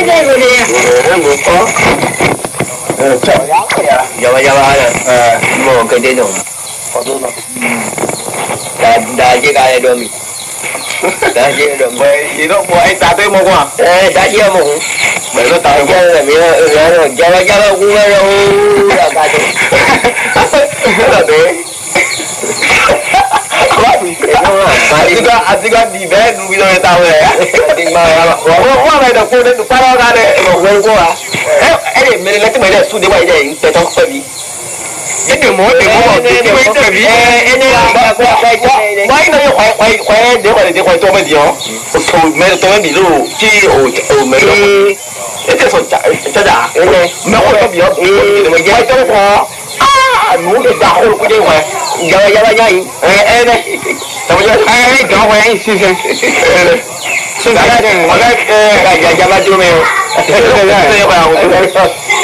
đây rồi nè. Một có. Trời ơi. Giờ là một cái tên rồi. Có đúng không? Đã chơi cái đồ mình. Đã chơi đồ mày gì đó mua anh ta tới mua à? Đã chơi mua. Mày nó tao chơi là mình rồi giờ cũng là đâu là cái gì. Là đấy. Atika di bed nu bilo tahu ya. Di mana? Wah, ada pun itu parah kan deh. Mau gua. Mere lati mere su de wa ide te to ko bi. Ini mo de ko de bi. Ini ba ko ko. Mai no yo kwai de kwai to me dio. To me to me bi lu chi o me lo. Itu so cha da. Me ko to bi yo. Me ye to ko. Nú để đào cái gì vậy? Giờ nhảy. Này. Tao giờ đó vậy xin. Xin cái này, mà cái giờ ba chú mèo. Cái vào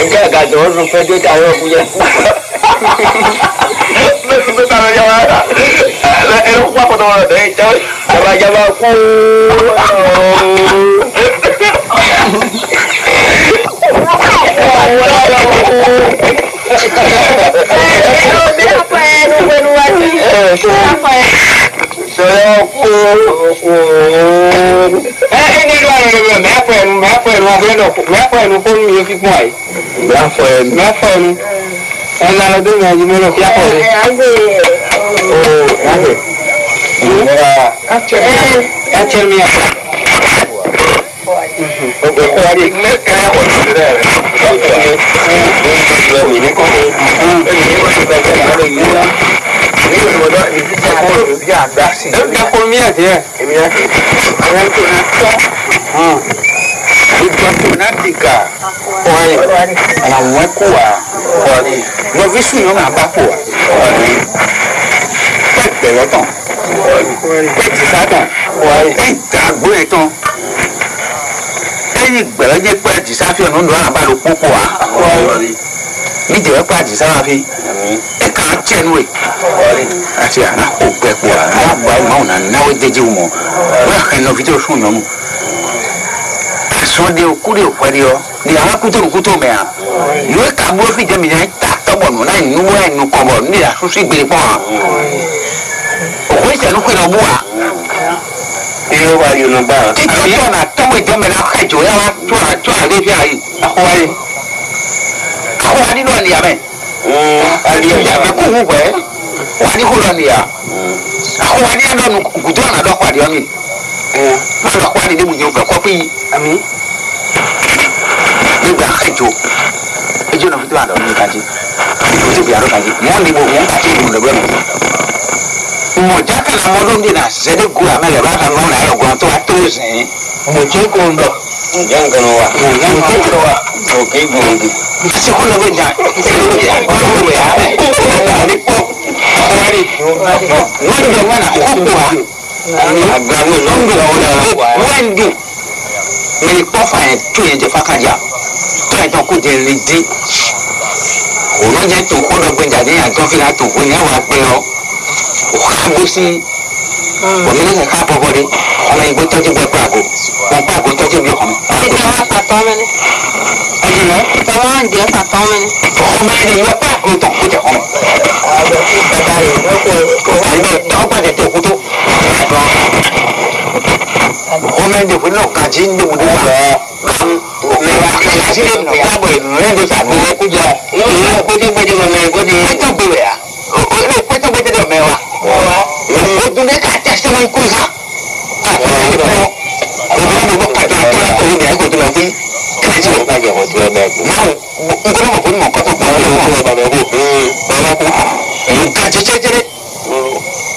cái gà đó rồi phải đưa tao rồi bây giờ. Nó tao giờ ba. Em không qua đâu rồi để chơi. Giờ ba cu. Ini dua mẹ phèn không nhiều cái ngoài mẹ phèn em là đứa nhà gì mới được giá rồi ăn chơi miệng qua đi nét cái hồn đấy rồi mình có ini ada di sini ya dasi. Dah kolmia dia. Ini ya. Orang tu nak. Itu nanti ka. Oi. Anak muat kuah. Oi. Lo visu yang apa kuah? Oi. Betul. Oi. Betul sahaja. Oi. Tak boleh tu. Ini belanja kuah di sahaja non dua apa lu kuah. Oi. Ni dia kuah di sahaja. Kan chen we. Acha na hope kwa. Na ba mauna na we de jumo. Wa no video shun yo. So de okuri okwario. Ni ala kuto me a. Yo ka bo fi je mi ya ta to bo no na nu wa nu ko bo ni la su si gbe po. O we se no ko no bu a. Iyo wa yo no ba. Ti to na to we je me na ka jo ya wa to le fi ai. Akwai. Akwai ni no ni ya me. Aliyo ya kuhu kwe wani hulo ni ya wani ando kujona do kwa dioni mara kwa ni mu nyoga kwa pi ami ni ga khajo ejo no fitu ando ni kaji ni bi aro kaji mo ni bo mo kaji ni le bro mo jaka na mo ndo na sede ku amele ba ta no na yo go to atu se mo je ko ndo yang kono wa yang kono wa okay go ndi si ko lo ja hôm nay nó cả chín đủ đủ rồi chín ra bởi nên tôi sản phẩm cũng giờ nó có chứ bây giờ mà mèo có gì trong tôi à có trong bây giờ được mèo à tôi lấy cả chắc xong anh cùi sao nó phải là tôi để của tôi là cái gì bây giờ của tôi mèo cũng không có một con có một con mèo cũng cả chết đấy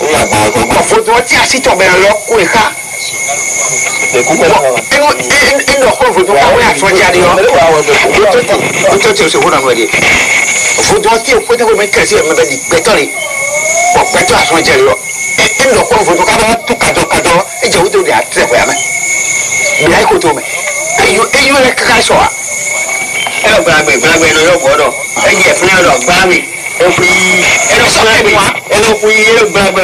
là có phụ tôi chắc sẽ cho mèo nó cùi khác để cũng phải em được con phụ thuộc vào nhà xoay ra đi không? Tôi chịu sự hỗn loạn người đi. Phụ thuộc tiêu với tôi mới kể chuyện mà bị cho đi. Hoặc phải cho xoay ra đi rồi. Em được con phụ thuộc các đó, tôi cả đó, em giấu tôi để sẽ khỏe mày. Bị ai cô tôi mày. Em yêu là cái sọ. Em là bà mình nó đâu có đâu. Em dẹp nào được ba mình. Em phi, em nó sao em nó phi em bà rồi.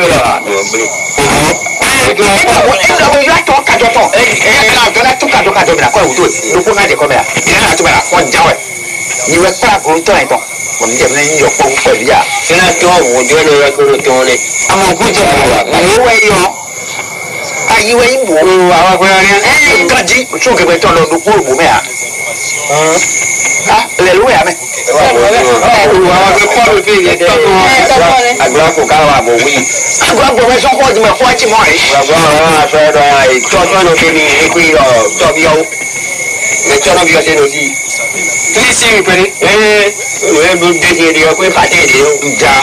ayiwe ibo awa kwa ni gaji chuke beto lo du ko bo me a hallelujah me wa be ko be ye de agba ko ka wa bo wi agba bo me so ko di me ko chi mo ri agba wa so do ai to no be ni ku yo to bi o me to no bi o se no di Tisi mi pere we do de de ko pa de de ja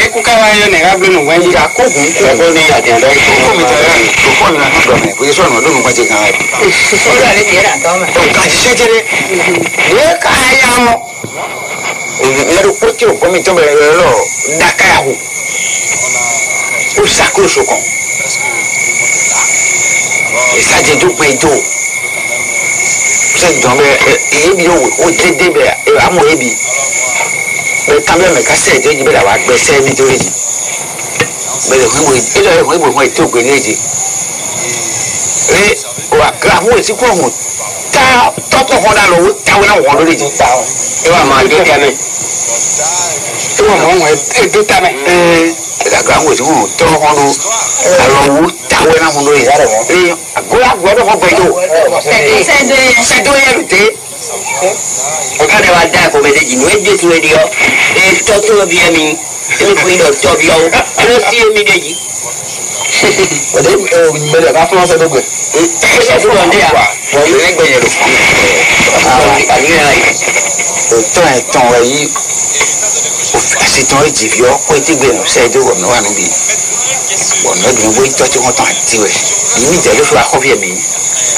e ku ka wa yo ne ga blu no wa ja ko gun ko ni ya de do ko mi ta ko ni na do me ko so no do no pa je kan ai so da le de ra to ma ka ji se je le ka ya mo e ro ko ti o ko mi to be lo da ka ya hu o sa ko so kon e sa je do pe do se dɔn bɛ ebi o dede bɛ amu ebi bɛ kan bɛ mɛ ka sɛ ɛdɛ bɛ la wa gbɛ sɛ mi to eji bɛ lɛ hɔn e lɛ hɔn ebo hɔn eto gbe n'eji wa amu eti kɔ hɔn taa tɔtɔ hɔn na lɔ o tawo na wɔn lórí eji e wa ma do ta mɛ e wa ma wɔn edo ta mɛ ɛdaka amu eti hɔn tɔ hɔn do alɔ wo tawo na hɔn lórí eji agoya gbɔdɔ hɔn bɛ do sɛdo yɛ lute ɔkadà wa da ko mɛlɛ jinu ebi tu edi yɔ tɔtɔ bi yɛ mi emi ko yi dɔ tɔ bi yɔ o si emi de yi. ɔdɛ mɛlɛ k'a fɔlɔ sɛ dɔgbɛ. sɛdo dɔ ne ya wɔ yi ne gbɛnyɛ do ani yɛrɛ yi. o tɔn yɛ tɔn wɛ yi o asi tɔn yɛ jibi yɔ ko eti gbɛ no sɛdo wɔ no wa no bi wɔ no dun wo tɔtɔ wɔn tɔn ati wɛ yi jɛ lóso akɔfi yɛ mi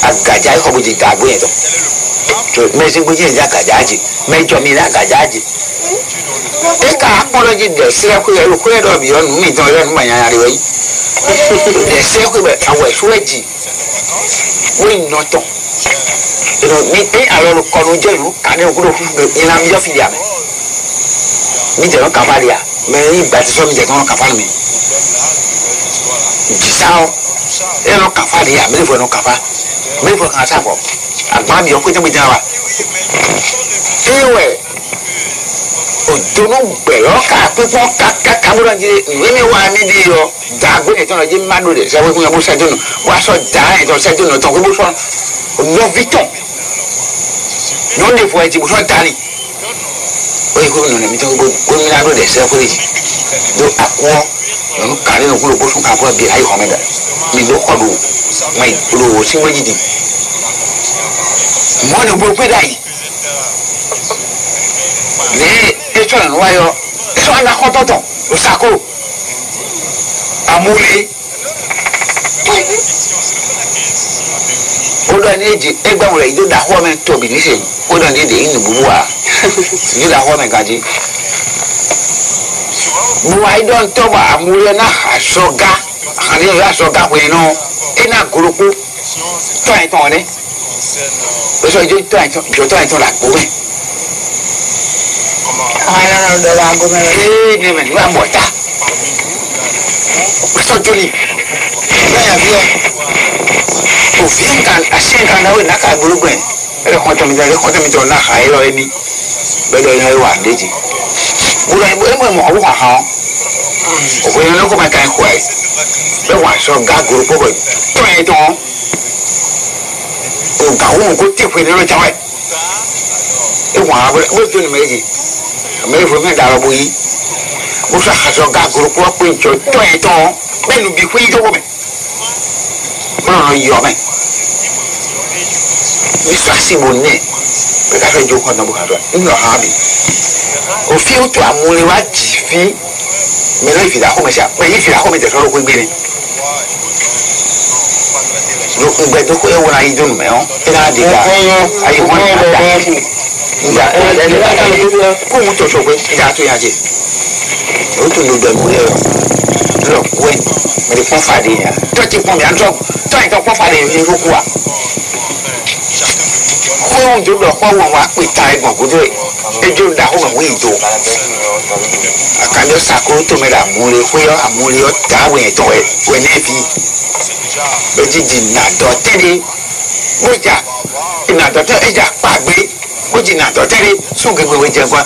agaja yi kɔ bo di gagbo yɛ tɔ mɛsi gbɛdzi yɛ di agaja dzi mɛdzɔ mi di agaja dzi eka akpɔlɔ dzi dɛsɛ ko yɛ ko yɛ dɔ bi yɔ nu mi tɔn yɛ nu ma nyanya de wɛ yi dɛsɛ ko bɛ awɔ ɛfu ɛdzi wo yi nɔ tɔn mi alɔ kɔnu dze lu kani o kudo yina mi yɔ fi di amɛ mi jɛ lɔ kafa di a mɛ yi gbati sɔ mi jɛ tɔn kafa mi jisawo eno kafa de ya melevo no kafa melevo kan safo agba bi o ko te mi wa ewe o dono gbero ka pipo ka mo nje we mi wa mi di yo dago e ton je mado de se we fun mo se dono wa so da e ton se dono ton ko bo so no viton no le fo e ti bo so dari o ko no mi ton bo mi na do de se ko ri do akwo no kare no ko bo so ka ko bi ai ho me da mi lo ko do mai lo si mo jidi mo ne bo pe dai le e to na wa yo so ana ko toto o sako amule o do ni ji e gba mo re do da ho me to bi ni se o do ni de inu bubu wa ni da ho me gaji mo ai don to ba amule na asoga ani ya asoga we no ina gurupu to ai ton ni o so je to ai ton la ko me ana no do la ko me ni me wa mota o so joli na ya bi o fin kan asen kan na we na ka gurupu e ko to mi to na ha ilo emi be do yan wa deji buru ai mo o wa ha o ko no ko ma kan ko ai be wa so ga gurupu ko to ai ton o ga wo ko ti pe ni lo jawe e wa bo to ni meji me fo me da ro bo yi o so ha so ga gurupu ko njo to ai ton be nu bi ku yi jo ko me mo yo me mi so asibo ni be ka fe jo ko na bu ka do ni ha bi o fi o to amure wa ji fi me lo fi da ko me sha pe yi fi da ko me te so ro ko gbe ni lo ngbe do ko e wona yi dun me o ina de ga ayi won da ya ko mu to so ko ja to ya je o to lo da mu e lo we me de fon fa de ya to ti pon mi an to pon fa de ni ro ku wa ko un jo do ko won wa pe ta egbon ko do ejo da ko mo yi do akanjo sako to me da mure ko yo amure o ta we to we ne fi bejiji na dɔtɛri wodza na dɔtɛ edza kpagbe wodzi na dɔtɛri sugegbe wodze gba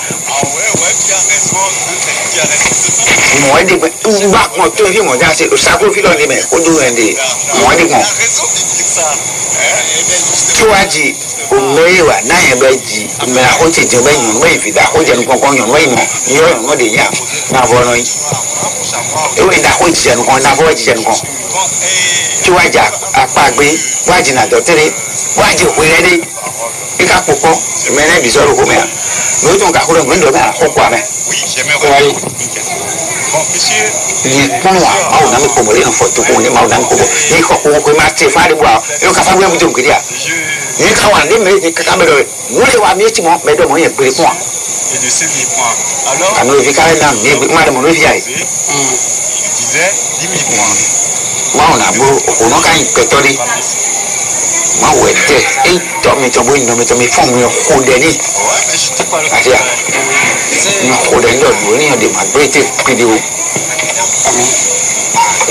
mɔ ɛdi gbɛ gba kpɔn tó fi mɔ dza se osako fi lɔ ni mɛ o do ɛdi mɔ ɛdi gbɔn tiwadzi omeyi wa n'ayɛ bɛ dzi mɛ o tsetse bɛ nyɔnu bɛ yi da o dze nu kɔkɔ nyɔnu bɛ yi mɔ yɔ nyɔnu de nya n'afɔ nɔ yi ewe da o tsitse nu kɔn n'afɔ tsitse nu kɔn tiwadzi akpagbe wadzi na dɔtɛri wadzi wele de ika kpokpɔ mɛ ne bisɔrɔ ko mɛ a mɛ o tún ka kúrò mɛ n dɔ mɛ a kó kó a mɛ ni kpɔn wa awo na mi kpɔmɔ le nufɔ tukun ni maaw na mi kpɔmɔ ni kɔ kpɔmɔ ko ma te fa de bɔ a yɔ kafa gbɛ muso nkiri a ni ka wa ne mɛ ni kaka mɛ dɔ wuli wa mi eti mɔ mɛ dɔ mɔ yɛ gbere kpɔn a n'o fi k'ale na mi ma de mɔ n'o fi a ye maaw na bolo o n'o ka ɲi pɛtɔ de ma wɛ tɛ e tɔmi tɔmi nɔmi tɔmi fɛn mu ye kodɛni ati a ni kodɛni dɔ do ni yɛ de ma gbɛ te pidi o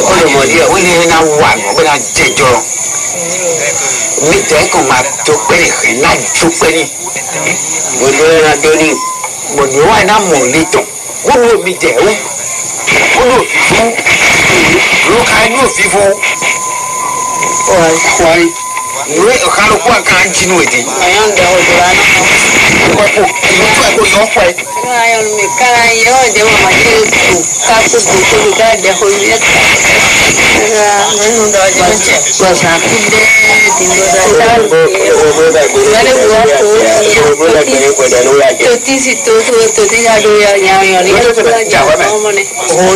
o de mɔ di yɛ o ni na wa nɔ o bɛ na jɛ jɔ mi tɛ ko ma to pɛni hɛ na jo pɛni o do yɛ na dɔni o do wa na mɔ li tɔ o do mi tɛ o do fifu o ka n'o fifu o kɔri. Nwe okalo kwa kan jinu edi. Ayon de odora na. Ko ko ko yo ko. Ayon mi kala yo de ma je ku ka ku ku ga de ho ye. Nanu da je che. Ko sa ku de tindo da. Wale wo to ti si to ti ga do ya ya ni. O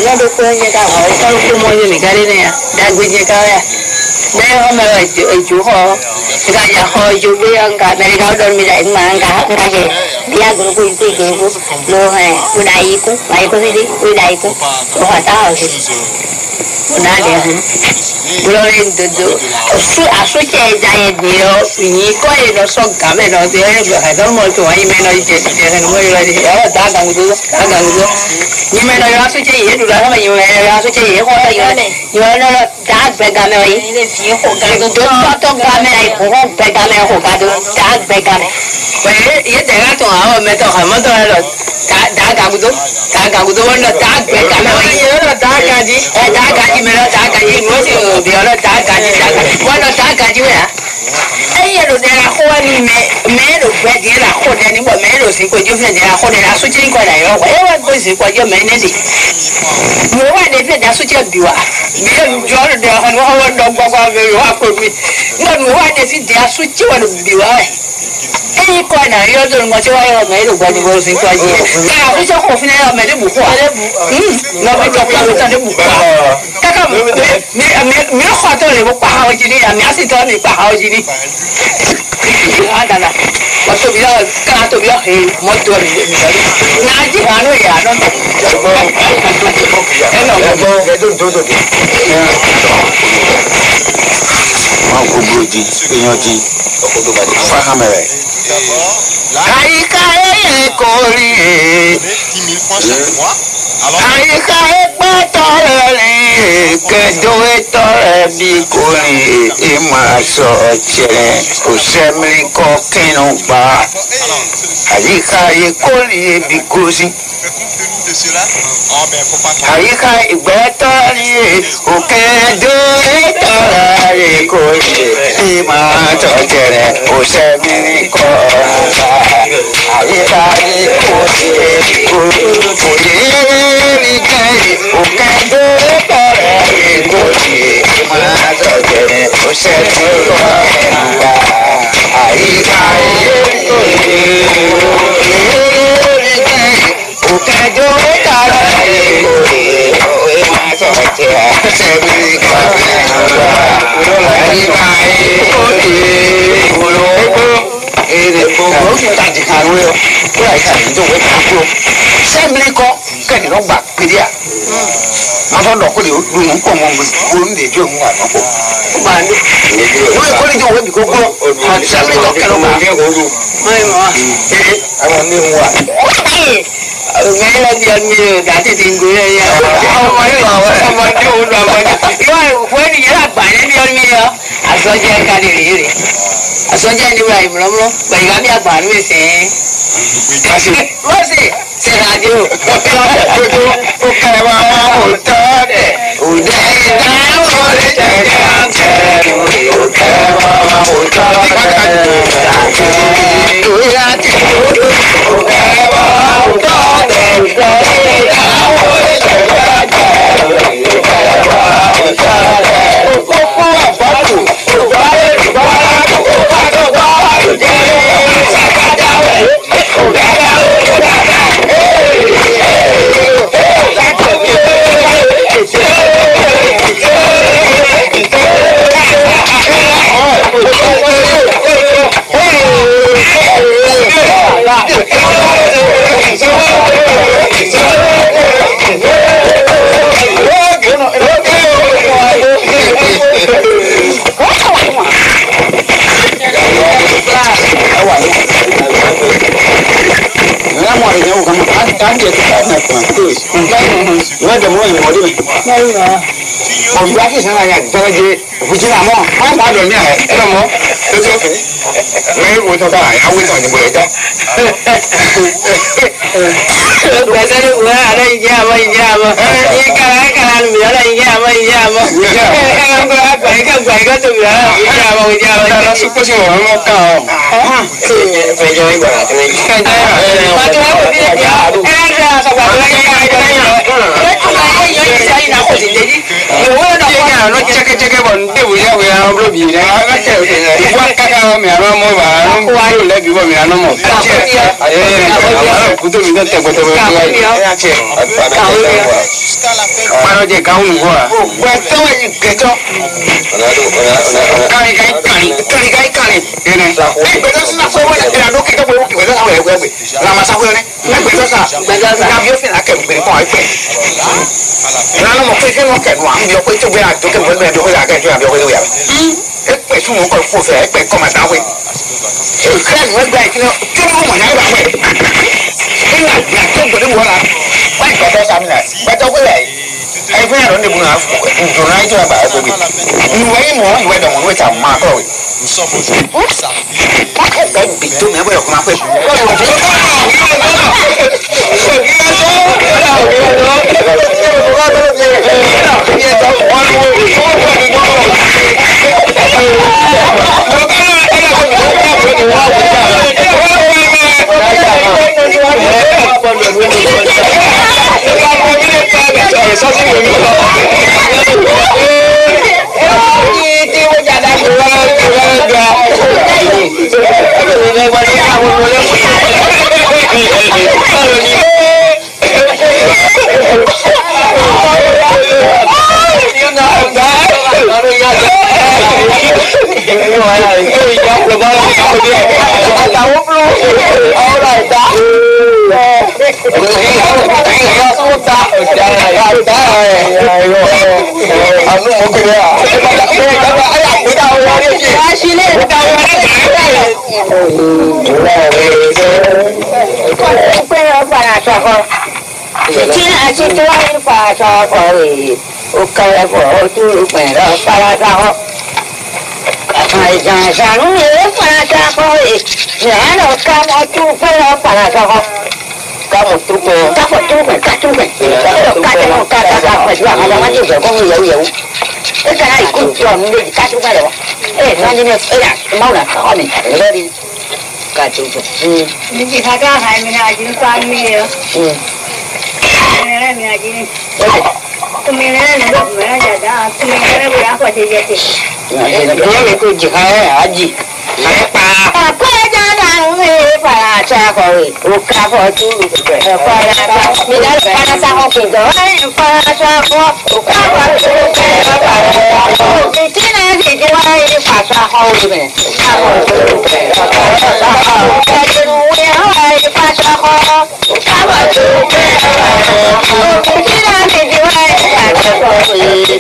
na do ko ye ka ho ka ku mo ye ni ga re ne ya. Da gbe je ka ya. Đây hôm nay chú họ cái nhà họ chú bây giờ cả mấy cái đơn mình dạy mà cả cái gì đi ăn cũng quy quy cũng luôn này quy đại cũng gì đi quy đại cũng họ tao gì na để hả rồi từ số chơi dài nhiều vì coi nó xong cả mấy nó thì phải có một chỗ ấy mấy nó chơi nó mới là gì đó ta càng được nhưng mà nó số chơi gì được là mà nhiều là số chơi gì khó là nhiều nó đã về cả mấy tôi cả mấy cũng không về cả mấy cũng cả được đã về cả mấy vậy ý đại家仲有咪就係乜都喺度打搞唔到揾到打về cả mấy嘢咯打架子打架子咪咯打架子我先表咯打架子揾到打架子啊哎呀路de la joa ni me lo ve de la joa ni me lo sin ko yo fe de la joa de la su chin ko la yo wa ko sin ko yo me ne si mo wa de fe da su chin biwa mi yo de ha no wa do gwa ve yo ko mi mo wa de si de su chin wa biwa哎，过来有种我就话要没路过你我先过去，啊，我想好finna要没得不花，那我就不真的不花，刚刚没花到嘞，我挂好几哩啊，没事到你挂好几哩，啊，当然，我手比较干都比较黑，没多哩，哪几行路呀？那我不记，不要记，发哈没来。Àyíká ẹ̀yẹ kò rí e. Àyíká ẹ̀pẹ́ tọrẹ rí kẹjọ tọrẹ bí kò rí e máa sọ ọ̀chẹ̀rẹ̀ kò sẹ́mi kọ́ kínú gbà. Àyíká ẹ̀yẹ kò rí e bí kò sí. Àyíká ìgbẹ́ tọrẹ rí e òkè ẹjọ́ tọrẹ rí kò rí e máa sọ ọ̀chẹ̀rẹ̀ kò sẹ́mi kọ́ gbà. Àyíká ikú sí èkó òyìnbí kẹ́yìn òkèdè tọrẹ ikú sí máa tọ̀jẹ̀ òṣèlú ọ̀gbà. Àyíká ikú sí òyìnbí kẹ́yìn òkèdè tọrẹ ikú sí máa tọ̀jẹ̀ òṣèlú ọ̀gbà. Àyíká ikú sí òyìnbí tàdí àrùn ẹ̀ kó àyíká yìí tó wẹ́ kúrò sẹ́mìlì kọ́ kẹ́ni ló gbà péré à wọ́n tó dọ̀ kó lè lu ń pọ̀ mọ́ kó ń lè jó ń wà lọ́pọ̀ ó máa ní wọ́n kó lè jọ wẹ́bi kó gbọ́ sẹ́mìlì kọ́ kẹ́ni ló gbà. àwọn ní ń wà. ngay là tiền nhiều cả thì tiền của này không mấy bảo không mấy đâu rồi mà nhưng mà đi là bài này nhiều nhiều à số tiền cái gì à số tiền như vậy mà lắm bây giờ bây giờ bán với xe bác sĩ xe radio cái mà một tờ đấy udah tahu boleh jangan cewek cái mà một tờ đấy tôi là cái mà một tờ đấy tahu boleh jangan cewek cái mà một tờ đấy Kan dia tak nak terus. Mana mau ni mau dia? Mau lagi sana ya. Jangan je. Bukan nama. Apa dah ni? Apa mau? Betul. Mai buat apa? Awak tak ni boleh tak? Biasa ni buat ada ini apa. Ini kalan biar ada ini apa. Kan baik tu biar. Ini apa. Kalau suka sih orang mau kau. Pergi ibu lah. Macam apa dia? Ada sebab lagi ada. Saya nak pergi jadi. Nó check bọn tiêu ra về nó bị gì đấy nó chèo thì quát các mẹ nó mua mà nó quay lấy cái bọn mẹ nó một cũng tôi mình đang tập tôi mà nó chỉ cao nữa quá quét tôi cái cho cái cái này bây giờ nó sao vậy là nó cái bố cái sao vậy làm mà sao vậy này bây giờ sao làm việc phải là cái bị bỏ cái nó một cái nó cái hoảng việc cái chung với tôi cái vấn đề tôi là cái chuyện việc tôi vậy cái chung một cái phụ phải cái con mà tao vậy cái vấn đề cái nó chung không mà nói bạn vậy cái là chung của nó mua là quay cái đó sao này quay đâu cái này ai phải là nó mua nào rồi nói cho bà tôi bị nuôi mua nuôi đồng nuôi chồng mà thôi cái bị tôi mẹ bây giờ mà phải cái này cũng tròn đi cá chúng ta được nó như này mau là khó này đây đi cá chúng mình chỉ thay cá hai mình hai chỉ toàn mì này mình hai chỉ mình này nó được mình này đã mình này bây giờ có gì vậy cái cô chỉ hay gì pa qua ra đang về pa cha coi cá phở chú pa ra mình đã pa ra học kinh rồi pa ra có cá phở chú cái cái này thì cái này pa ra học đi này cá phở chú cái nuôi hay pa ra học cá phở chú cái này thì cái này pa ra học đi cái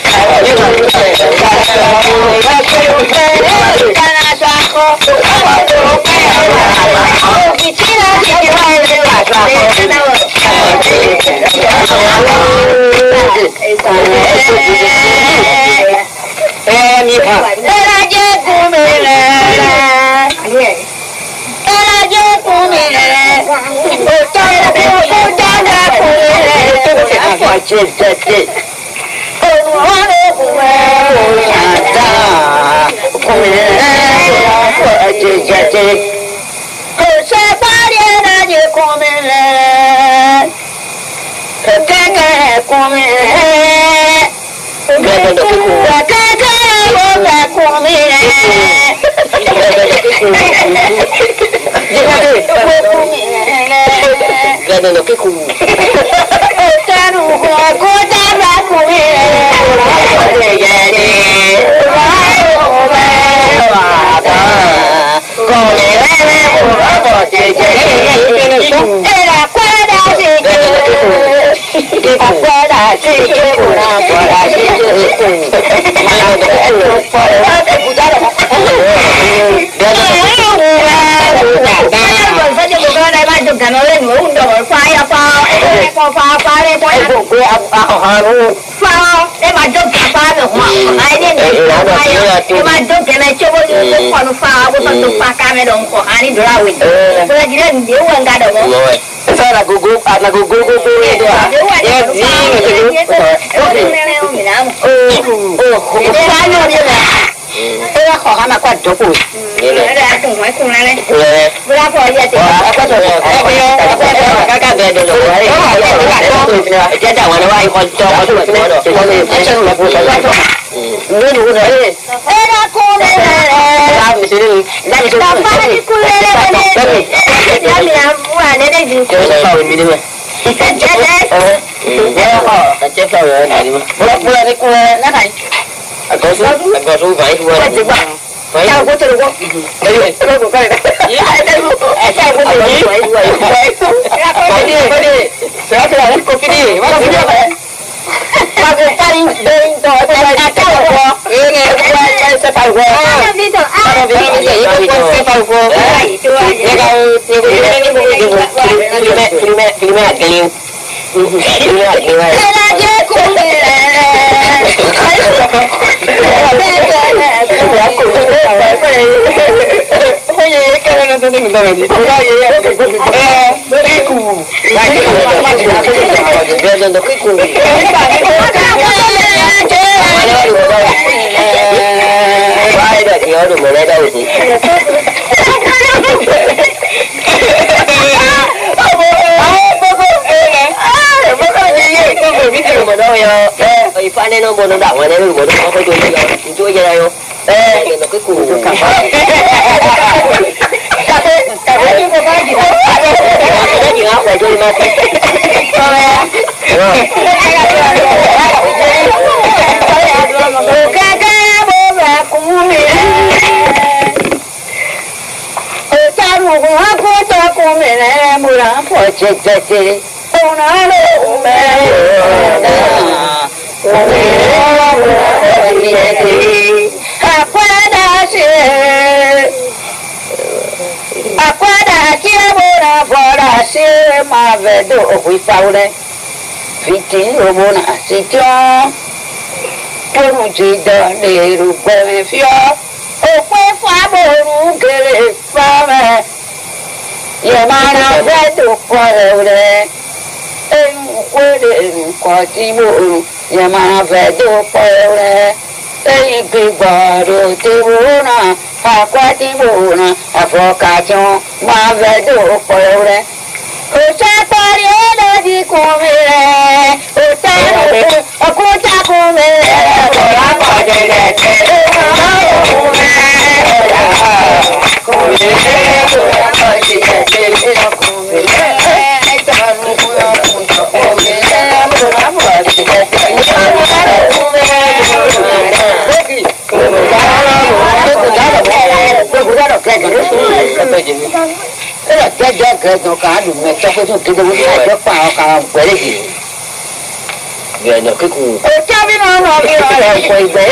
Về nó cái cù. Cha biết nó biết là quay về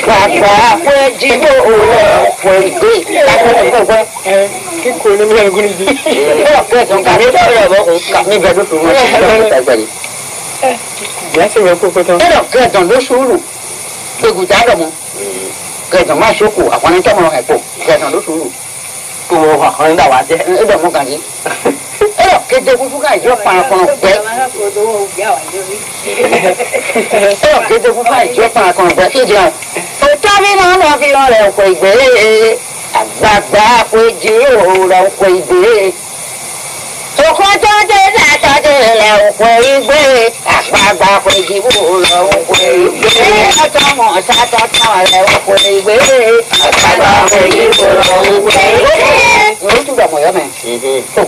bà quê chỉ bộ quay quê cái quê nó là cái gì cái trong cả đấy là bố cặp như vậy đó tụi nó tại vậy giá sẽ về cô thôi cái đó cái trong đó số luôn tôi cũng trả được mà cái trong mai số cũ à quan trọng là phải cũ cái trong đó số luôn cũ hoặc hơn đâu à chứ ở đâu có cái gì cái tôi cũng phải cho bà con quét cái tôi cũng phải cho bà con quét cái gì tôi cha biết nó biết là quay về bà quay chiếu đâu quay về tôi khó cho thế là quay về bà quay chiếu đâu quay về cho họ xa cho là quay về bà quay chiếu đâu quay về nói chung là mọi người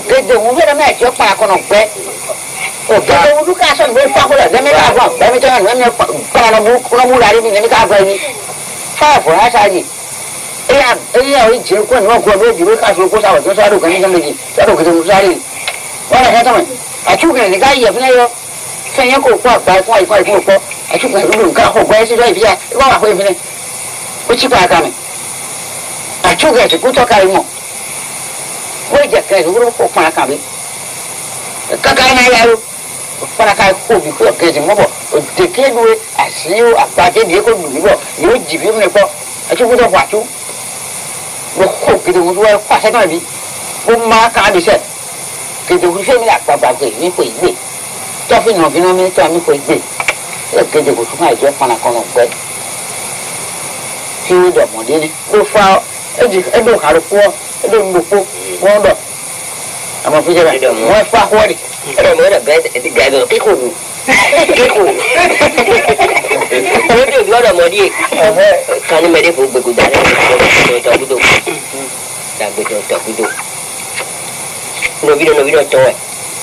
cái tôi cũng biết là mẹ cho bà con quét cái tôi cũng cá sấu với sao là cái mấy cái vòng đấy mấy cho nó nó mua lại đi mình cái cái gì sao phải sao gì ấy chịu quân nó quân với chịu cá sấu có sao nó sao được cái gì sao được cái gì sao đi đó là cái sao à chú cái cái gì vậy đó xem nhá cô qua quay cô à chú cái đường cá hồ quay xí đây bây giờ có là quay vậy có chỉ qua cái này à chú cái thì cũng cho cái một bây giờ cái nó có qua cái này cái này là para cái khu vực của cái gì mà bộ thì cái đuôi à xíu à ba cái gì cũng đủ bộ nếu chỉ biết này có à chú cũng cho quả chú nó khổ cái đường đuôi quả thế này đi cũng má cá bị sệt cái đường đuôi là quả quỷ mới quỷ gì cho phi nó mới cho mới quỷ gì cái đường cũng phải cho para con quậy thì được một đi đi đôi phao cái gì cái đồ khá được cua cái đồ được cua ngon được mà bây giờ này ngoài pha hoa đi Cái mới là cái được cái khủng cái được nó là mới đi cái này mới đi phụ bị cụ đá đấy cho cái đồ đặc biệt cho cái đồ nó video cho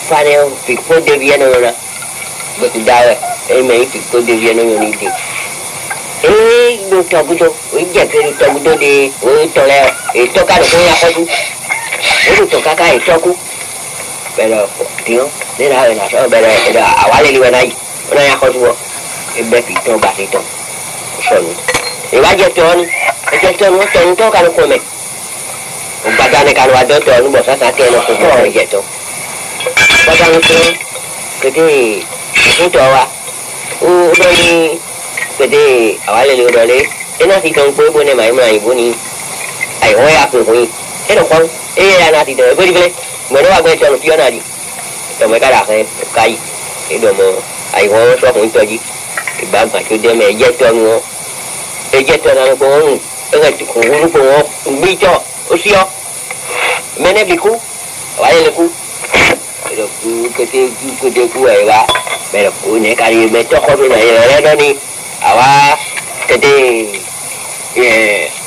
pha neo bị phơi để viên nó là bị cụ đá đấy em mấy bị phơi để viên nó nhiều đi ấy đồ cho cái đồ ấy giờ cái cho cái đồ đi ấy cho leo ấy cho cái đồ cái nhà coi ấy đồ cho cái cho cụ bây giờ tiếng thế là sao bây giờ awal lagi mana yang kau tu ibarat itu bahasa itu son ibarat tuan itu kalau komen badan kalau ada tuan bahasa satu yang tu gitu badan itu jadi itu awak udah ni jadi awal lagi udah ni nasi kangkung pun ni mai pun ni ai hoya aku ni kong nasi tu boleh mới nói với cho nó chưa này cho mấy cái đặc này cây cái đồ mà ai có số không cho gì thì bạn phải cứ đem mẹ dây cho nó cái dây cho nó cũng cái này cũng cũng bị cho ở xíu mấy này bị cú vậy là cú rồi cái cú ấy và bây giờ cú này cái gì mấy cho con này là đó đi à cái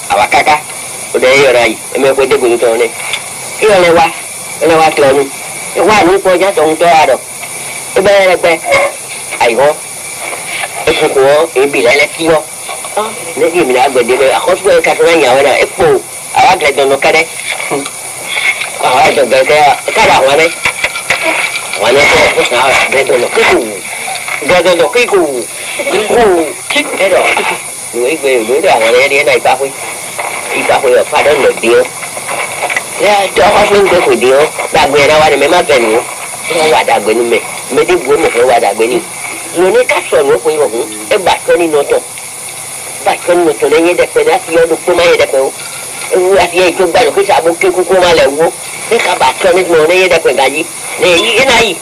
à kaka ở đây ở đây em quên cái bụng cho này cái này qua cái này qua trường cái qua núi coi giá trồng cho được cái bê ai có cái của cái bị lại kia nếu như mình đã bị đi à có số cái này nhỏ này apple à cái đó nó cái đấy à cái nào này ngoài nó có sao đây đó nó cái củ cái đó người về người đó ngoài đây này ta huy ở pha đó nổi tiếng cho họ luôn cái quỷ điếu đặc biệt là mấy má bền ngủ không phải đặc biệt như mấy đứa buồn một cái là đặc biệt như rồi nó cắt sườn nó quỷ một cái bạch con đi nó trộn bạch con một chỗ đây như đẹp đấy thì được cô mai đẹp không thì chúng ta được cái sao bố kêu cô mai là uống cái cả bạch con nó đây đẹp cái gì này cái này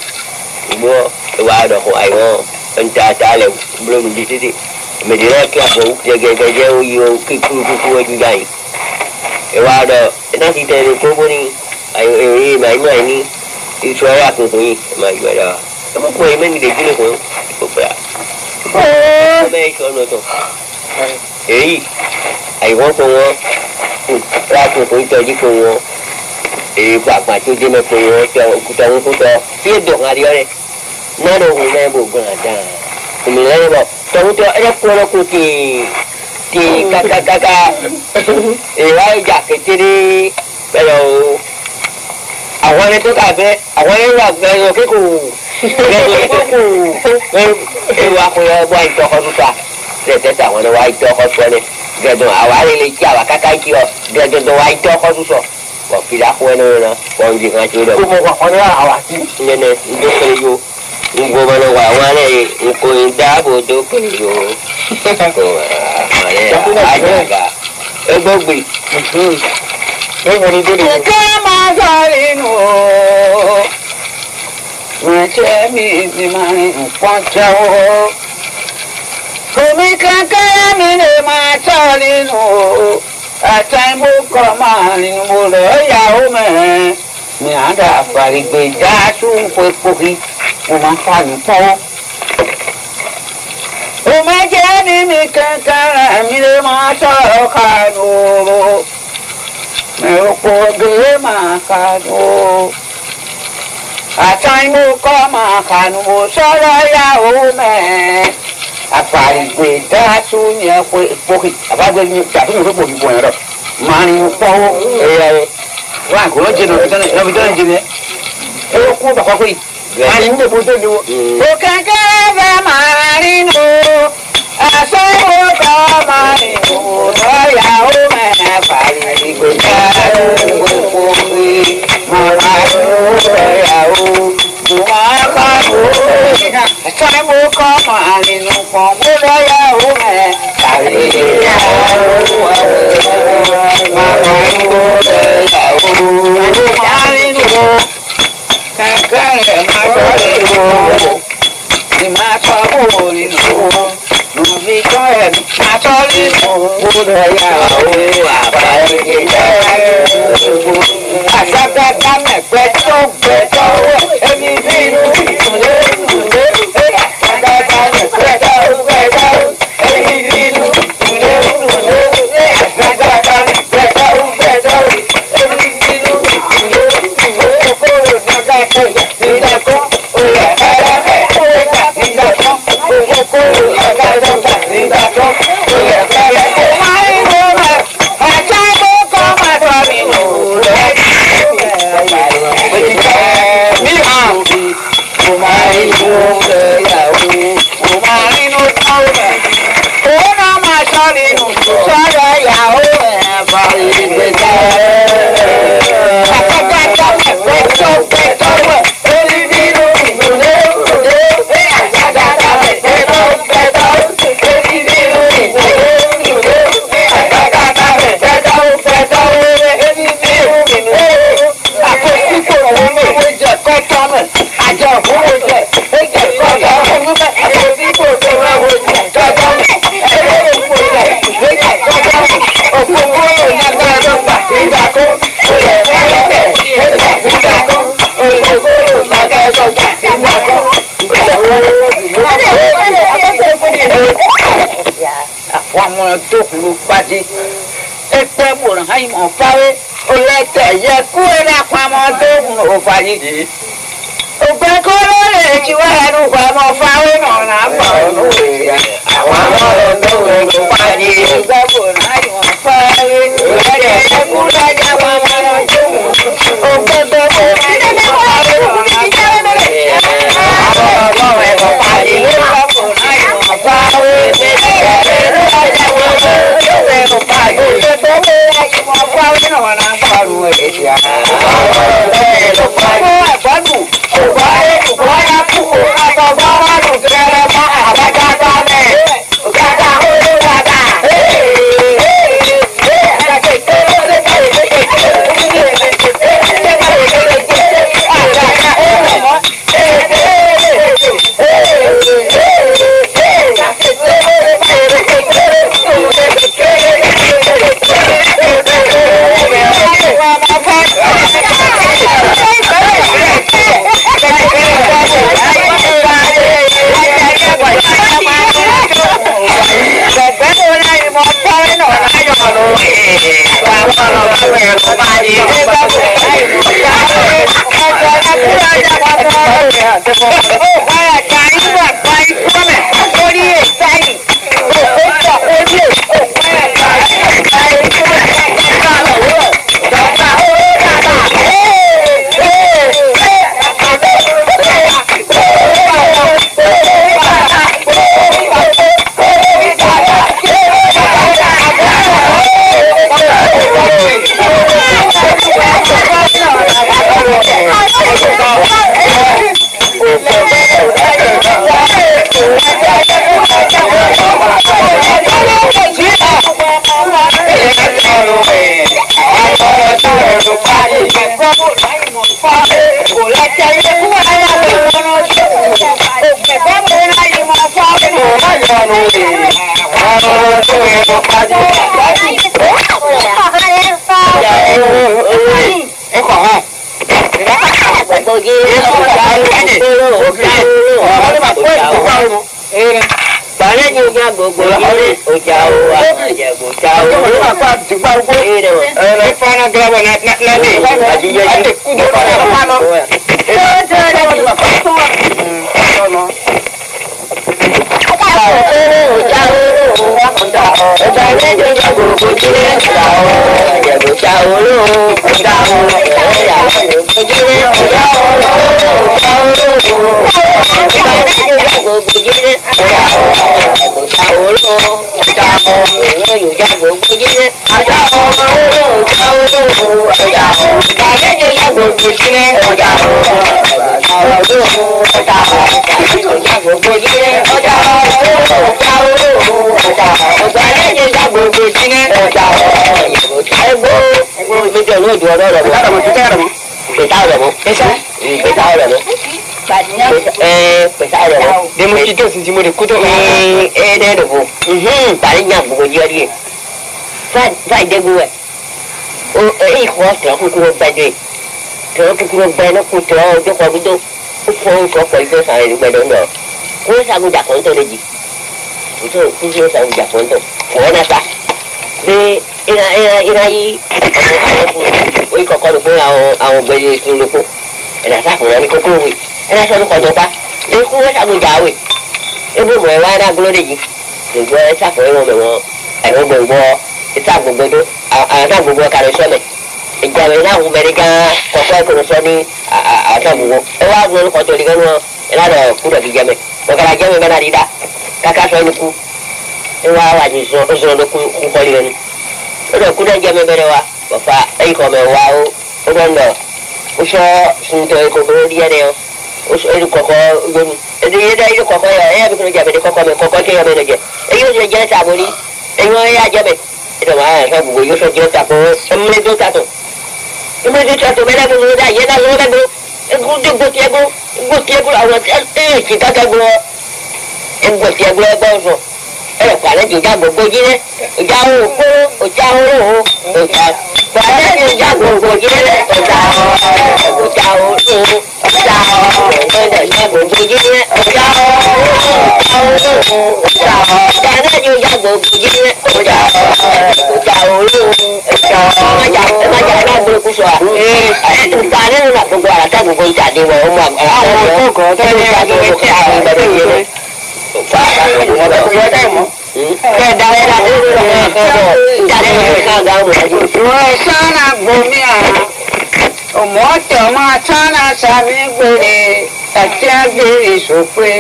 bữa qua đó họ ai có anh cha là belum di sini mấy đứa kia bố cái yêu cái như vậy qua đó nó thì để cô đi ai mấy ni đi chơi aku thôi mà vậy đó nó quay mấy đi cái nữa cũng phải bây giờ nó thôi ấy ai có cô ra cô tôi chơi với cô bạn mà tôi đi mà cô trong cô cho biết được là đi đây nó đâu cũng nghe buồn cả cha mình lấy bảo trong cho ấy cô thì kaka ai giờ cái đi bây giờ awalnya itu kabe awalnya lah kalau kita ewu akụnya gba ntọkọtụta reteta nwere wa ntọkọtụta gẹdùn àwárí lè jẹ àwà káká jí ọ gẹdùn wa ntọ ọkọtụtọ kọ fìlà fún ẹni wọn kọ ń di kan tó dẹ. gbogbo ọkọ ní àwà sí. nyẹnẹ ndókòrò yo ngbọmọlẹ wà wọn lẹ nkò ìdáàbò dókòrò yo kò àjàgà egbògbè. kẹ̀kẹ́ máa sáré nù ó ránṣẹ́ mi máa rìn nǹkan jẹ́ ó. omi kankan mi lè máa sáré nù ó àtàìmọ́ kọ́ máa rìn mo lọ yàwó mẹ́rin ní àdá àfàrígbè já tún pé pòkì mo máa fa nìkan. omi jẹ́ ní mi kankan mi lè máa sọ̀rọ̀ kánú mẹ́rù pọ̀ máa kánú àtàìmọ́ kọ́ máa kánú mo sọ̀rọ̀ yàwó mẹ́rin àfàrígbè já tún yẹ pé pòkì àbágbé mi tàbí mi ò pòkì pọ̀ yẹn rọ̀ máa ní pọ́wọ́ ẹ̀yà rẹ̀ wọ́n àgọ́ jẹ́ lọ́bi tó ń jẹ́ ní ẹ̀rọ kú bàbá pé máa ní níbo tó ní wo. òkèké bẹ́ẹ̀ máa rí nù àṣẹ́wó kọ́ máa rí nù lọ́ọ̀yà ó mẹ́fà ìgbè já gbogbo pé mọ̀lá lọ́ọ̀yà ó mo máa bá lò ó àṣẹ́wó kọ́ máa rí nù pọ̀ mọ́ lọ́ọ̀yà ó mẹ́fà ìgbè já gbogbo Banyak juga gogol ini, ujau, ujau. Apa juga gogol? Mana kelapa nak ni? Ada kudo ada mana? Demo kita sini semua kutu dah tu. Paling buku dia ni. Saya dia gue. Oh, kuat lah kutu baju. Kalau kutu baju kutu dia kau kutu. Kau itu saya juga dah. Kau saya dah kontor lagi. Kutu saya dah kontor. Kau nak tak? Ini. Kau kalau pun awak beli dulu pun. Dah tak pun ni kau kuih. Dah selalu kau tak? Aku tak boleh jauh. Ibu boleh dah belum lagi. Ibu tak boleh ngomong. Aku boleh. Tak boleh tu. Tak boleh kalau suami. Jangan nak Amerika. Kau ni. Tak boleh. Awak belum kau tu dengan tu. Ada kuda di jam. Bukan jam mana tidak. Kakak suami ku. Awak ni so ku kau ni. Ada kuda jam berapa? Bapa, kau mewah. Orang dah. Usah suntai kau dia dia. Usah itu kau dia dah itu kau ya. Betul je. Kau dia betul je. Itu je tak boleh. Itu aja be. Itu mah saya buat itu saja tak boleh. Semua itu satu. Semua itu satu. Mana pun sudah. Ya dah sudah tu. Gua awak kita kan gua. Gua apa so. Kalau juga gua gini. Jauh. Banyak juga gua gini. Jauh. Moto macana sabi gure tatya giri supre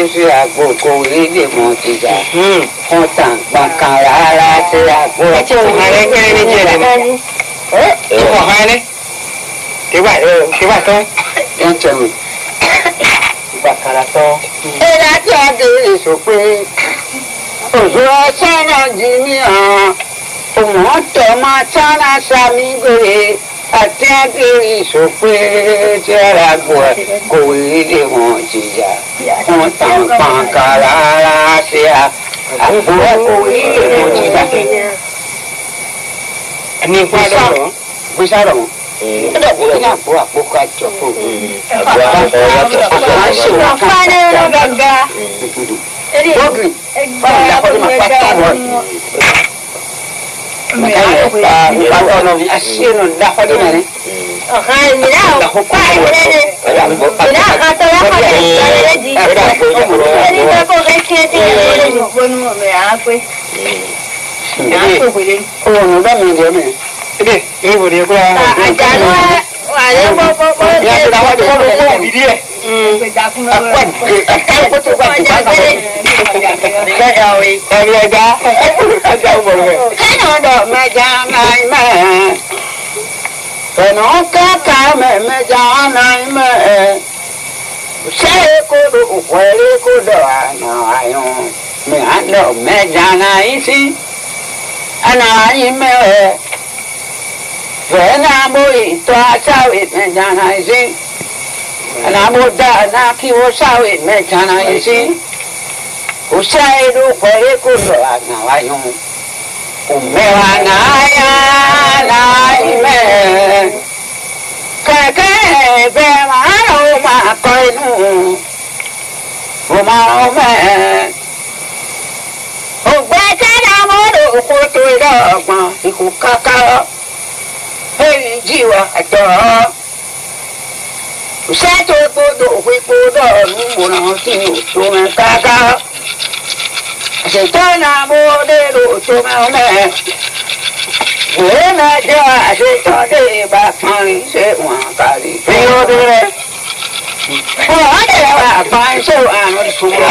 se ago ko ide motiga hotan bakara se ago acho hare ke ni jere ko hare ke ba to yan chemu bakara to era tatya giri supre ozo sana jimia moto macana sabi gure Ati supaya cara buat kue di mojiya, tentang pangkalan sia, buat kue di mojiya. Ini bisa dong. Tidak punya buat buka cukup. Masuk. Mana orang bangga? Bagi. Dapat makan. Kalau asyik dapat di mana? Hai, mira, pai, mira, kata apa ni? Jadi aku kerja ni, bukan mera aku. Aku boleh. Oh, mudah ni ni. Ini boleh aku lah. Jangan, ada apa? Ya, kita awak tu di dia. Aku tu kan Saya awak, saya ada. Ada boleh. Kan ada Macam mana? Kenapa kami menjanai saya kudu kuali kudu anayo mehano menjanai si anai vena boy to sawit menjanai si anamuda na kiwo sawit menjanai si usaidu kwere kudoa ngawayo umewanaya naime keke bemaro makoinu umaume ugbetana modo kutu idogba ikukaka eyi jiwa ato useto todo wipodo nuwona ti otume kaka Setana modelo tomame Wena ja setade bakani se wakali Priodere Wade bakani se anor sumra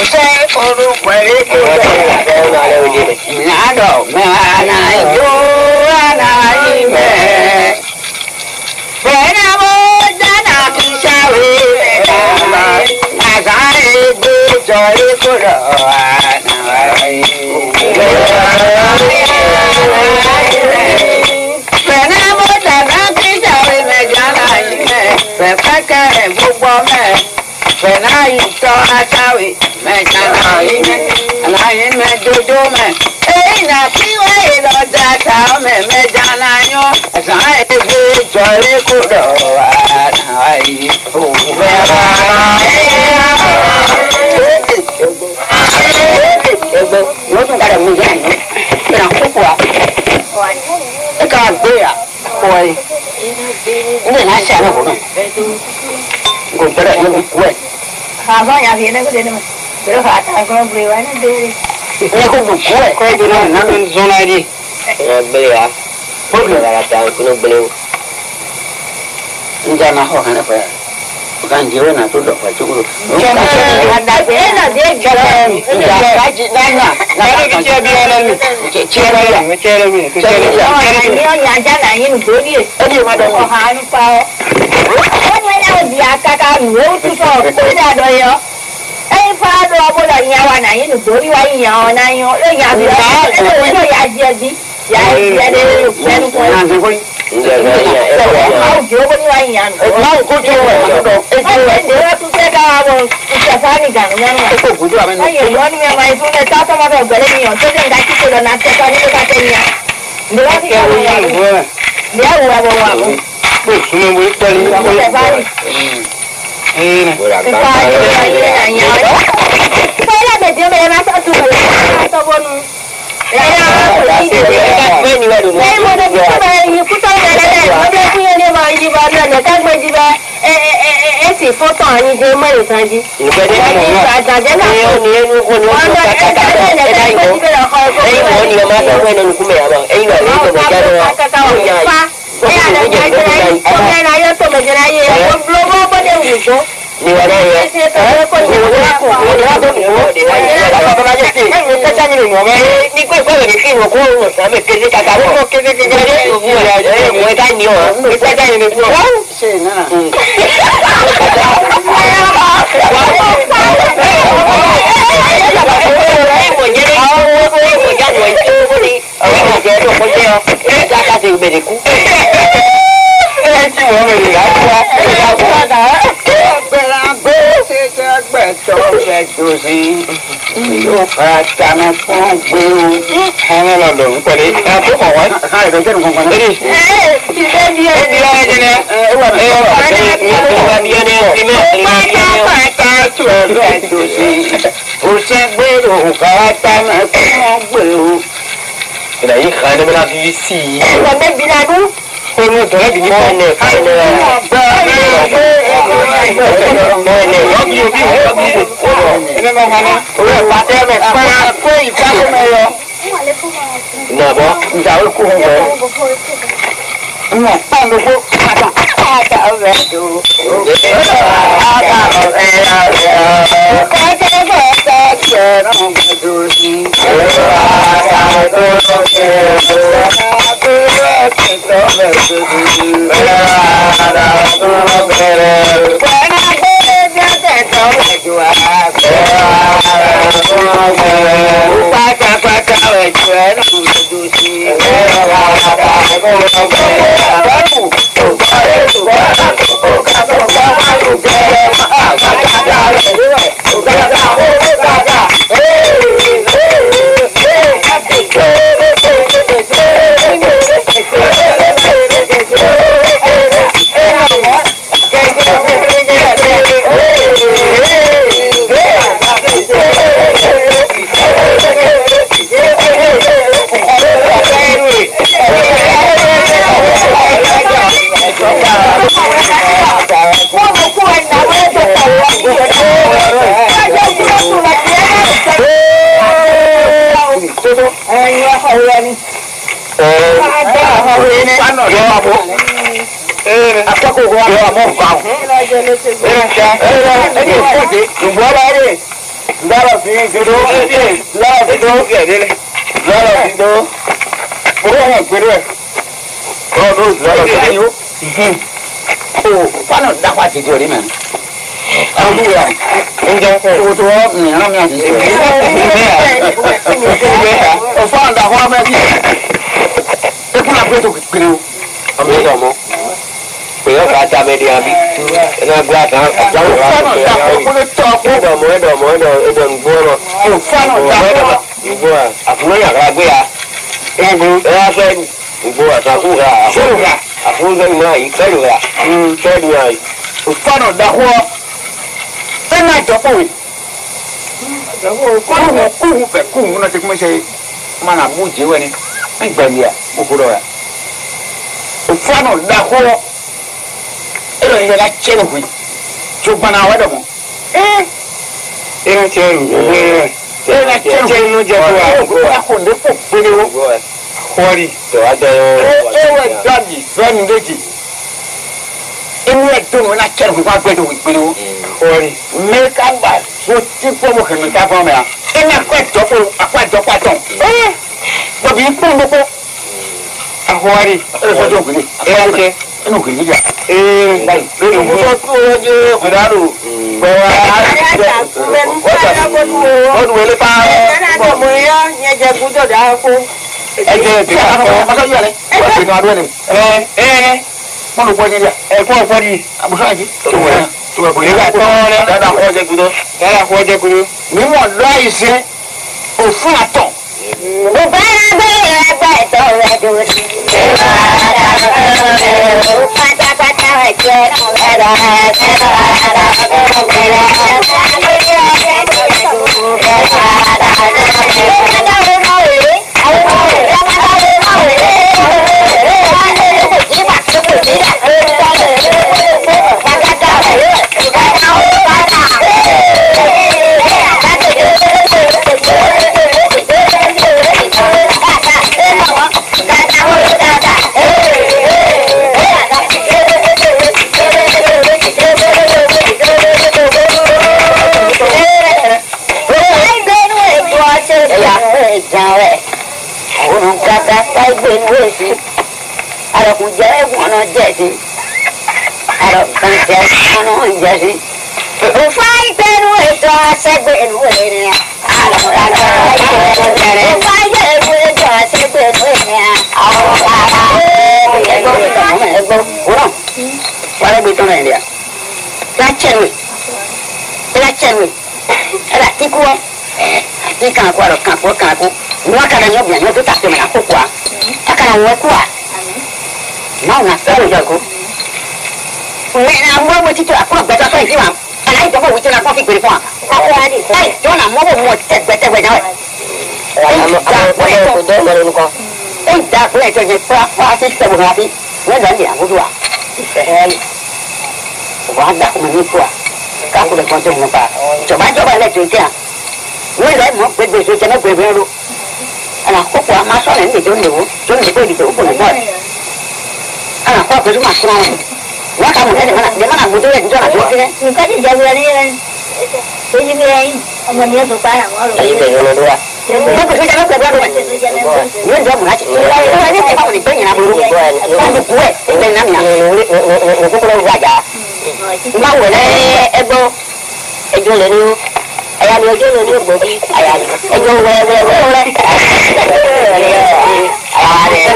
Usai koru kwere Nado mana yo anaime Venamo dana kisawe Azare go jore koro Venamo dana kisawe mejana ime Pepekere gbogbo me Fena ito asawe mejana ime Anaime dodo me na kiwe ilo data me mejana yo Asana ebe jore kudo anayi Wọ́n tún dára mú yẹn ní ìrànkókò à. Ẹ̀ka àgbéyà pọ̀ ẹ̀. Ní ìlànà àwọn ọ̀nà. Kò gbọ́dọ̀ yóò kú ẹ̀. Àwọn àyàfi ẹ̀ náà kò dé ní mọ̀. Bẹ̀rẹ̀ fà á tàn kọ́ bẹ̀rẹ̀ wá ní bẹ̀rẹ̀. Ní kò kú ẹ̀. Kọ́ ìdí náà náà ń zọ́nà ẹ̀dí. Ina belewa. Bọ́ọ̀lù rárá tí a ń kúnú belewu. Ń jẹ́ àmà hàn án fẹ́. Kan jiwa na tu dapat cukup. Ada bena dia jalan. Gaji dana. Nada kecil biaran ni. Kecil biaran. Kecil biaran. Oh, yang jalan ini beli. Ada mana? Oh, anu pau. Oh, mana dia kakak lu tu so. Tidak ada ya. Pada apa dah nyawa na ini beli wai nyawa na yo. Ya dia. Ya jadi. Ya dia bukan kau. Mau jauh ni wai yang. Mau kau jauh. Dia tu cakap apa? Siapa ni kan? Yang Kau bujuk apa ni? Ayo, ni yang main tu ni tak sama ada beli ni. Jadi dah kita dah nak cakap ni kata ni. Dia ni yang dia buat. Semua boleh cari. Siapa ni? Saya dah dia memang satu atau pun. Saya mau dah cuba ikut tahu dah. Dia punya ni mah ini baru nak kan berjiba. Si foto ni dia mana sahaja. Ini sahaja je lah. Ni kau ni masa kau ni kume abang. Ini ni ni mana ya? Ni kau ni film kau sampai kerja kakak kau kerja ni. Muay Thai ni orang, Muay Thai ni orang. Sena. Ini kerana benar BBC. Mana bila tu? Kono tu lagi ni mana? Ini mana? Pakai apa? Kau ikan mana? Kenapa? Jauh ku hong. Ini pandu ku ada apa tu?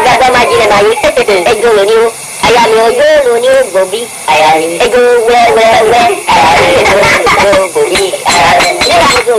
Gagá májìlẹ̀ máa yí ego lóní o àyàmì ojú lóní o gòbí ego wẹ́wẹ́wẹ́ ego gòbí nígbà tó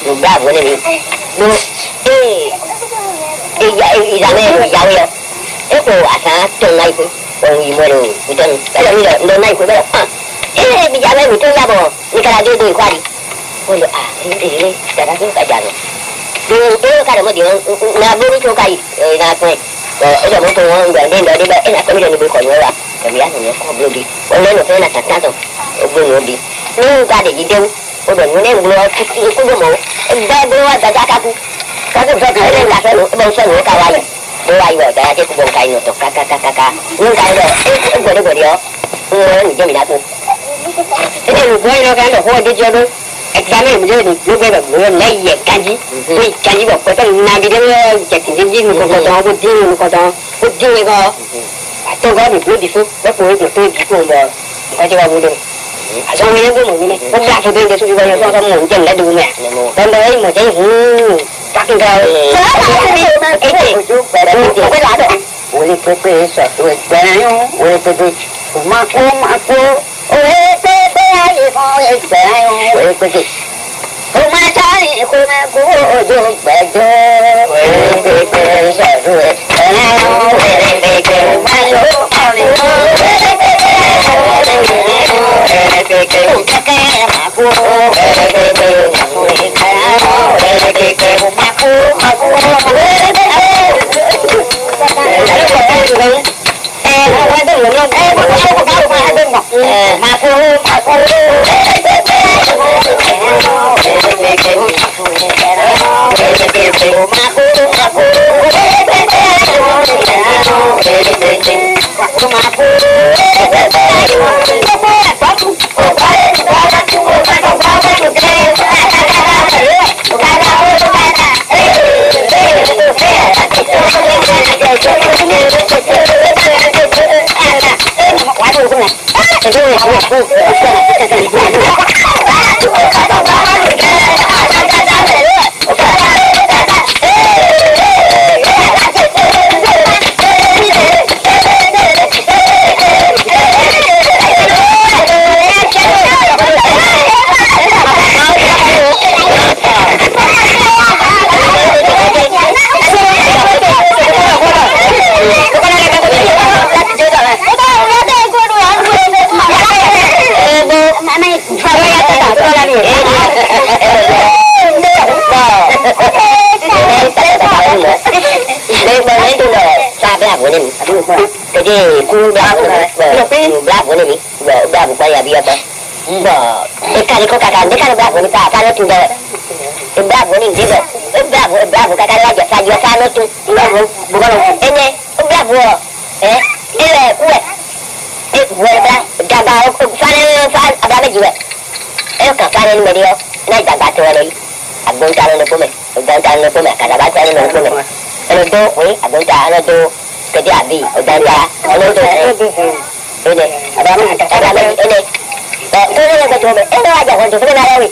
tó bravo nè no ìyàwó eko asa trông ngay ku ông gì mà đồ trông cái là đồ này ku đó bây giờ mấy người trông ra bò đi cái là đưa tôi qua đi ôi là cái gì đấy đã cứ cả nhà rồi tôi cái đó mà điều là bố cho cái là thôi ở đó muốn tôi gần đến đó đi bé là có nhiều người khỏi người là cái biết rồi có bố đi ông lên một cái là sạch rồi bố người đi nếu ra để gì đâu ông đừng nên bố cũng có mổ ba bố đã ra cả cái phải lên là cái bông sen của cao ai bố ai rồi cái cái bông cây nó to ca nhưng cái rồi cái bữa đi mình cho mình đã tu cái này quay nó cái là hoa đi cho nó examen mình chơi lúc bây giờ mình lấy về canji bảo có cái nam đi đến chạy tiền gì mình còn có một chi này có tôi có một đi phút có tôi chỉ cùng rồi có cho vào được xong rồi cái mồm này nó ra từ bên cái suy bây giờ con mồm chân lại đường mẹ đến đấy mà thấy cắt cái cái gì cái lá được ôi cái sợ tôi béo ôi cái mà cô ôi cái ai ôi cái gì cô mà trái cô mà cô vô bé cho ôi cái sợ tôi béo ôi cái mà lố jadi ku black ni black bukan ya biar apa dekat ni kau katakan dekat black ni tak kan tu dah black ni dia black bukan kan lagi saja sana tu bukan ini black ini Bukan jaga fan apa lagi buat? Kan fan ni media. Nak jaga tu lagi. Abang jalan lepas me. Abang jalan lepas me. Kalau baca ni lepas me. Kalau tu, abang jalan tu kerja abi. Abang jalan. Kalau tu, ini. Abang ini. Tu ni yang tu me. Aja orang tu sebenarnya lagi.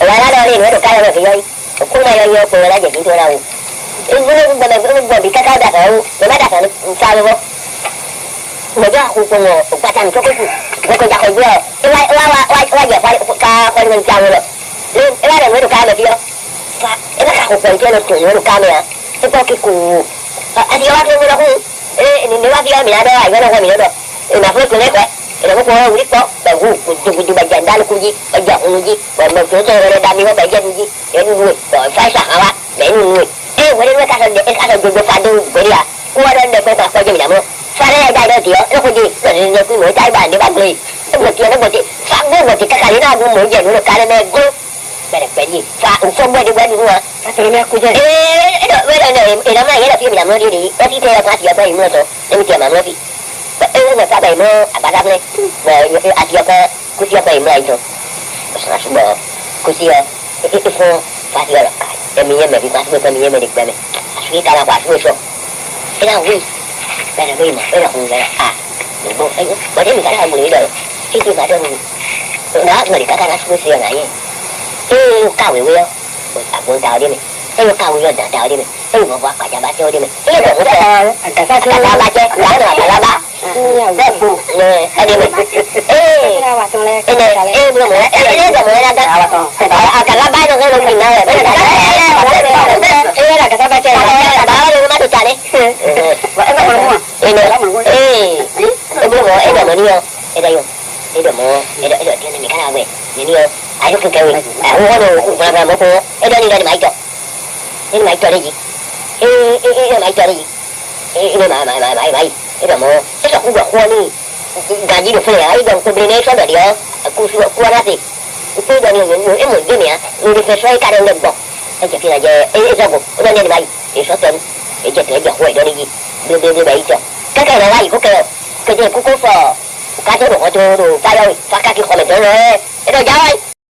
Orang ada ni, orang kaya lagi. Aku nak yang apa lagi gitu orang. Ini bukan bicara dah tahu. Memang dah tahu. Salah. Mereka hukum upatan cukup. Mereka tak kerja. Wajib kau mencari lo. Ini ada mereka kaya dia. Ini aku kerja lo tu mereka kaya. Itu kiku. Ada orang yang mereka. Ini orang yang mina ada. Ini orang mina ada. Ini apa tu ni? Ini aku orang ulik kok. Baru kudu bagian dalam kuji. Bagian uji. Baru kita orang dah mina bagian uji. Ini uji. Saya sama. Ini uji. Mereka kata juga padu beria. Kuaran mereka tak kerja mina. Saya ada ada dia, aku je, aku mau cari bahan di bangli. Aku dia nak buat, aku buat kita kali nak aku mau jadi nak kali nak go. Berak pergi, aku semua di buat dua. Tapi ni aku jadi. Ini nama dia tapi nama dia ni. Tapi dia tak siapa yang mana tu, ini dia nama dia. Nak siapa yang mana, apa apa ni? Siapa, aku siapa yang mana itu? Pasal semua, aku siapa, itu pasti orang kaya. Eminya mesti pasti eminya mesti kaya. Kita nak buat semua. Kita wih. Đây là phim mà, đây là không đây là bởi thế mình thấy hai mùi đời chứ chưa phải đâu đó người thì các anh nó xưa này chứ cao bị quy không buồn tàu đi mình cái cao quy lên tàu đi mình cái một quả cả ba chơi đi mình cái là cũng cả ba chơi lá ba chơi lá là cả lá ba nè hai đi mình ê ê bây giờ mới ê giờ mới ra cái cả lá ba rồi cái mình nào bây giờ đây là cả ba chơi đó luôn má tụi cha đi ini belum mau ada mana ada yo ada mau ada dia ni kan awe ni yo ayo ke kau oh berapa mau ada ni dari mai tu ni mai tu lagi mai tu lagi ini mai ada mau saya aku buat kuah ni gaji tu saya ada tu beli ni saya dia aku suruh kuah nasi itu dari ni dia ni ni sesuai kadang lembok saya kira je jago udah ni mai itu kan jadi dia buat dari ni dia baik tu cái này là gì của kêu cái gì của phở cá chỗ đồ cá đâu phát cá kia khỏi mình chơi rồi cái đồ giáo ơi